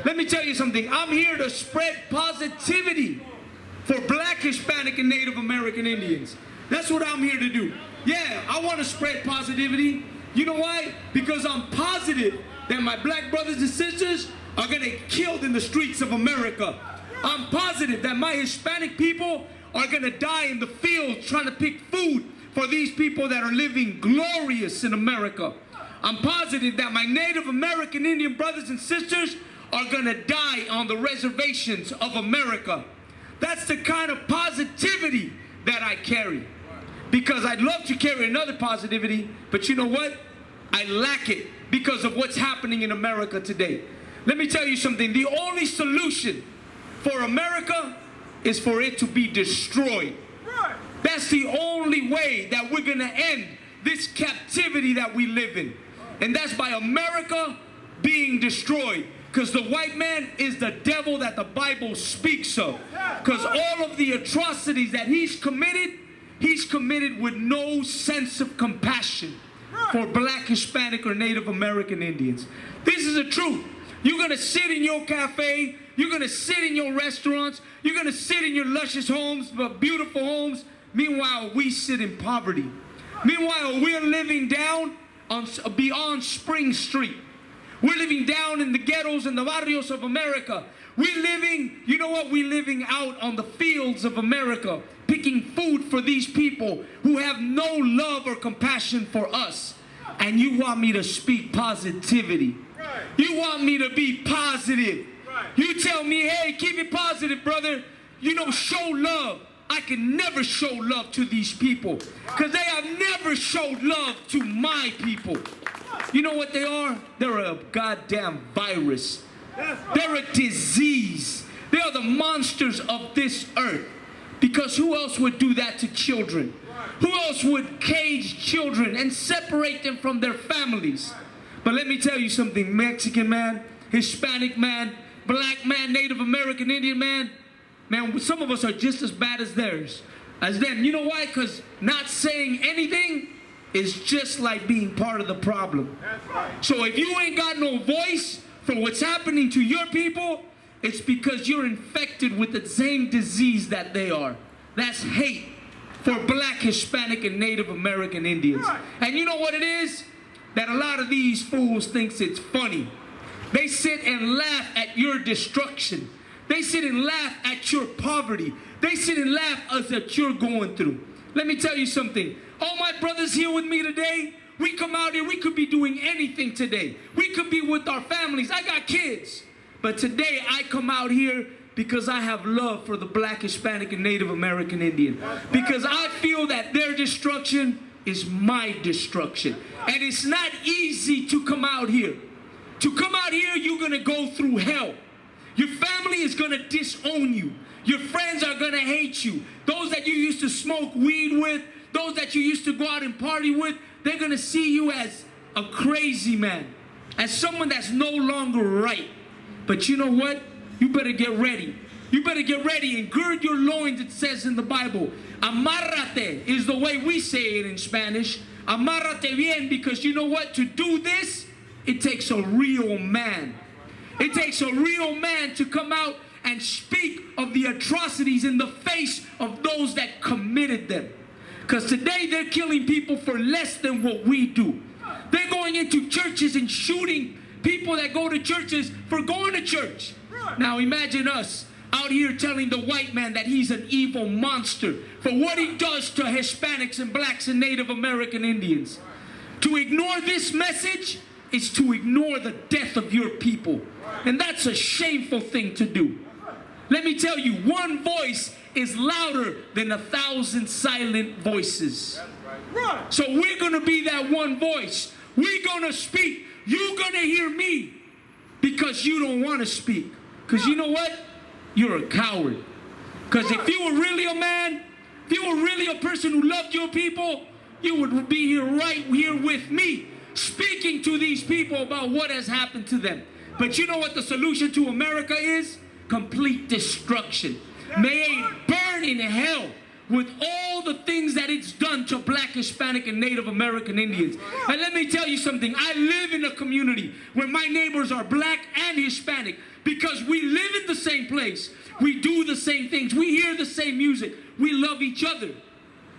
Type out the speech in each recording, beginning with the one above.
Let me tell you something. I'm here to spread positivity for Black, Hispanic, and Native American Indians. That's what I'm here to do. Yeah, I want to spread positivity. You know why? Because I'm positive that my black brothers and sisters are going to get killed in the streets of America. I'm positive that my Hispanic people are going to die in the field trying to pick food for these people that are living glorious in America. I'm positive that my Native American Indian brothers and sisters are going to die on the reservations of America. That's the kind of positivity that I carry. Because I'd love to carry another positivity, but you know what? I lack it because of what's happening in America today. Let me tell you something. The only solution for America is for it to be destroyed. That's the only way that we're going to end this captivity that we live in. And that's by America being destroyed. Because the white man is the devil that the Bible speaks of. Because all of the atrocities that he's committed with no sense of compassion for Black, Hispanic, or Native American Indians. This is the truth. You're going to sit in your cafe, you're going to sit in your restaurants, you're going to sit in your luscious homes, beautiful homes. Meanwhile, we sit in poverty. Meanwhile, we're living down beyond Spring Street. We're living down in the ghettos and the barrios of America. We're living, you know what? We're living out on the fields of America, picking food for these people who have no love or compassion for us. And you want me to speak positivity. You want me to be positive. You tell me, hey, keep it positive, brother. You know, show love. I can never show love to these people because they have never showed love to my people. You know what they are? They're a goddamn virus. They're a disease. They are the monsters of this earth. Because who else would do that to children? Who else would cage children and separate them from their families? But let me tell you something, Mexican man, Hispanic man, Black man, Native American Indian man, some of us are just as bad as them. You know why? Because not saying anything is just like being part of the problem. So if you ain't got no voice for what's happening to your people, it's because you're infected with the same disease that they are. That's hate for Black, Hispanic, and Native American Indians. And you know what it is? That a lot of these fools thinks it's funny. They sit and laugh at your destruction. They sit and laugh at your poverty. They sit and laugh at what you're going through. Let me tell you something. All my brothers here with me today, we come out here, we could be doing anything today. We could be with our families. I got kids. But today I come out here because I have love for the Black, Hispanic, and Native American Indian. Because I feel that their destruction is my destruction. And it's not easy to come out here. To come out here, you're going to go through hell. Your family is going to disown you. Your friends are going to hate you. Those that you used to smoke weed with, those that you used to go out and party with, they're going to see you as a crazy man, as someone that's no longer right. But you know what? You better get ready. You better get ready and gird your loins, it says in the Bible. Amárrate is the way we say it in Spanish. Amárrate bien, because you know what? To do this, it takes a real man. It takes a real man to come out and speak of the atrocities in the face of those that committed them. Because today they're killing people for less than what we do. They're going into churches and shooting people that go to churches for going to church. Now imagine us out here telling the white man that he's an evil monster for what he does to Hispanics and Blacks and Native American Indians. To ignore this message is to ignore the death of your people. And that's a shameful thing to do. Let me tell you, one voice is louder than 1,000 silent voices. So we're going to be that one voice. We're going to speak. You're going to hear me because you don't want to speak. Because you know what? You're a coward. Because if you were really a man, if you were really a person who loved your people, you would be here right here with me, speaking to these people about what has happened to them. But you know what the solution to America is? Complete destruction. May it burn in hell with all the things that it's done to Black, Hispanic, and Native American Indians. And let me tell you something. I live in a community where my neighbors are Black and Hispanic because we live in the same place. We do the same things. We hear the same music. We love each other.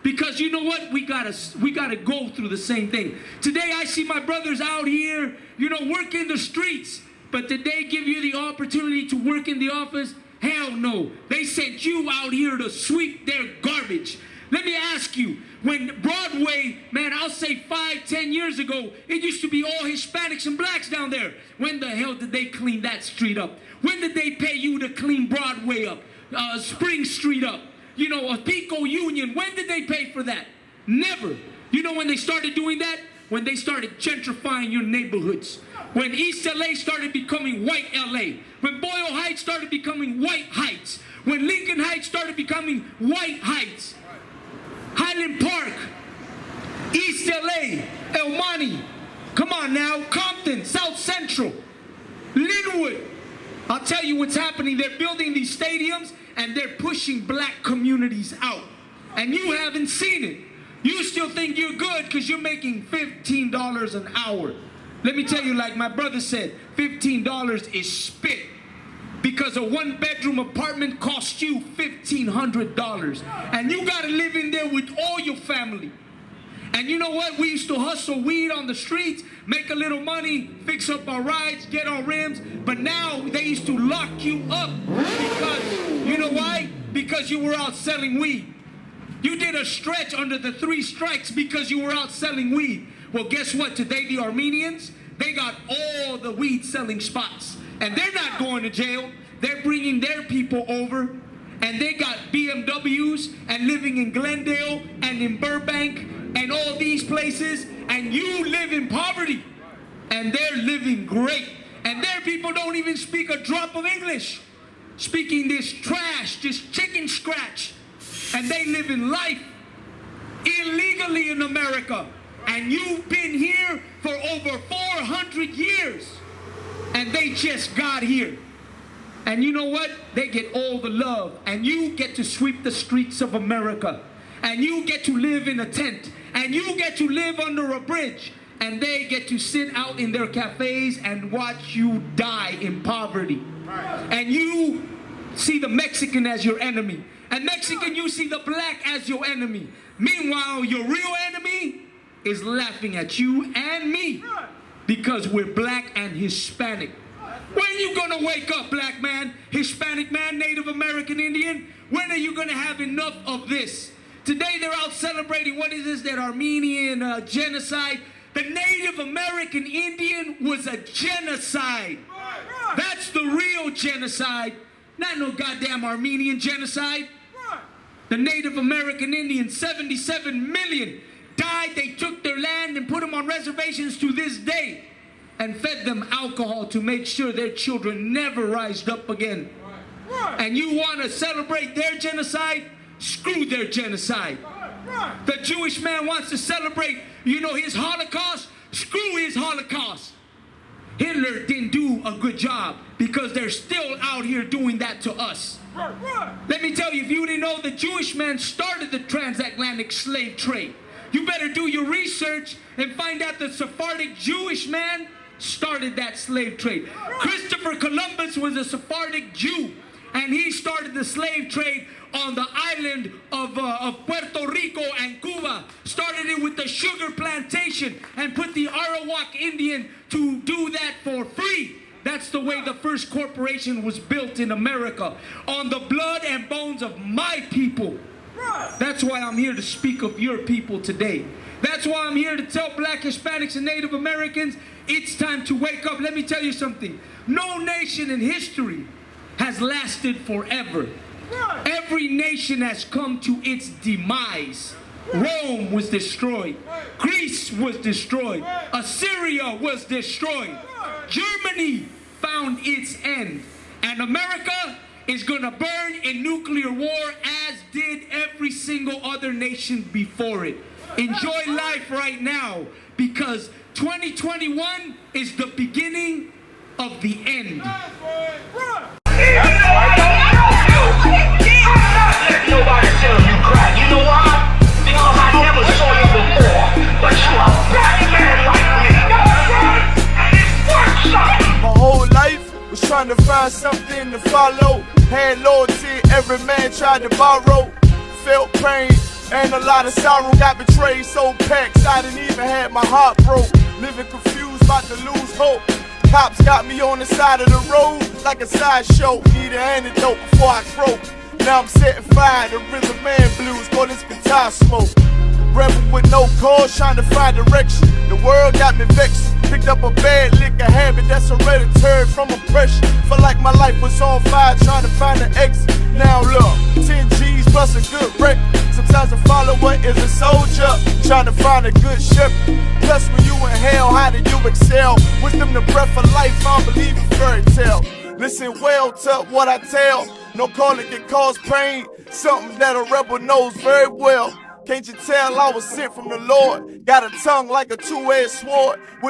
Because you know what? We gotta go through the same thing. Today I see my brothers out here, working the streets. But did they give you the opportunity to work in the office? Hell no. They sent you out here to sweep their garbage. Let me ask you, when Broadway, man, I'll say 5-10 years ago, it used to be all Hispanics and Blacks down there. When the hell did they clean that street up? When did they pay you to clean Broadway up? Spring Street up? A Pico Union, when did they pay for that? Never. You know when they started doing that? When they started gentrifying your neighborhoods. When East LA started becoming white LA. When Boyle Heights started becoming white Heights. When Lincoln Heights started becoming white Heights. Highland Park, East LA, El Monte, come on now, Compton, South Central, Linwood. I'll tell you what's happening. They're building these stadiums and they're pushing Black communities out. And you haven't seen it. You still think you're good because you're making $15 an hour. Let me tell you, like my brother said, $15 is spit. Because a one-bedroom apartment costs you $1,500. And you got to live in there with all your family. And you know what? We used to hustle weed on the streets, make a little money, fix up our rides, get our rims. But now they used to lock you up because, you know why? Because you were out selling weed. You did a stretch under the 3 strikes because you were out selling weed. Well, guess what? Today the Armenians, they got all the weed selling spots. And they're not going to jail. They're bringing their people over. And they got BMWs and living in Glendale and in Burbank and all these places. And you live in poverty. And they're living great. And their people don't even speak a drop of English. Speaking this trash, this chicken scratch. And they live in life illegally in America. And you've been here for over 400 years. And they just got here. And you know what? They get all the love. And you get to sweep the streets of America. And you get to live in a tent. And you get to live under a bridge. And they get to sit out in their cafes and watch you die in poverty. And you see the Mexican as your enemy. And Mexican, you see the Black as your enemy. Meanwhile, your real enemy is laughing at you and me. Because we're Black and Hispanic. When are you going to wake up, Black man, Hispanic man, Native American Indian? When are you going to have enough of this? Today they're out celebrating, what is this, that Armenian genocide? The Native American Indian was a genocide. That's the real genocide. Not no goddamn Armenian genocide. The Native American Indians, 77 million. Died, they took their land and put them on reservations to this day and fed them alcohol to make sure their children never rised up again. And you want to celebrate their genocide? Screw their genocide. The Jewish man wants to celebrate, his Holocaust? Screw his Holocaust. Hitler didn't do a good job because they're still out here doing that to us. Let me tell you, if you didn't know, the Jewish man started the transatlantic slave trade. You better do your research and find out the Sephardic Jewish man started that slave trade. Christopher Columbus was a Sephardic Jew, and he started the slave trade on the island of Puerto Rico and Cuba. Started it with the sugar plantation and put the Arawak Indian to do that for free. That's the way the first corporation was built in America, on the blood and bones of my people. That's why I'm here to speak of your people today. That's why I'm here to tell Black, Hispanics, and Native Americans it's time to wake up. Let me tell you something. No nation in history has lasted forever. Every nation has come to its demise. Rome was destroyed. Greece was destroyed. Assyria was destroyed. Germany found its end. And America is going to burn in nuclear war, as did every single other nation before it. Enjoy life right now, because 2021 is the beginning of the end. Nobody tell you right. You know why? Because I never saw you before, but you a black man like me. And it works something. My whole life was trying to find something to follow. Had loyalty, every man tried to borrow. Felt pain and a lot of sorrow. Got betrayed, so packed, I didn't even have my heart broke. Living confused, about to lose hope. Cops got me on the side of the road like a sideshow. Need an antidote before I croak. Now I'm setting fire to Rhythm Man blues, call this guitar smoke. Rebel with no cause, trying to find direction. The world got me vexed. Picked up a bad liquor habit that's hereditary from oppression. Felt like my life was on fire, trying to find an exit. Now look, 10 G's plus a good record. Sometimes a follower is a soldier, trying to find a good shepherd. Plus when you in hell, how do you excel? Wisdom the breath of life, I don't believe in fairy tale. Listen well to what I tell. No calling can cause pain, something that a rebel knows very well. Can't you tell I was sent from the Lord? Got a tongue like a two-edged sword.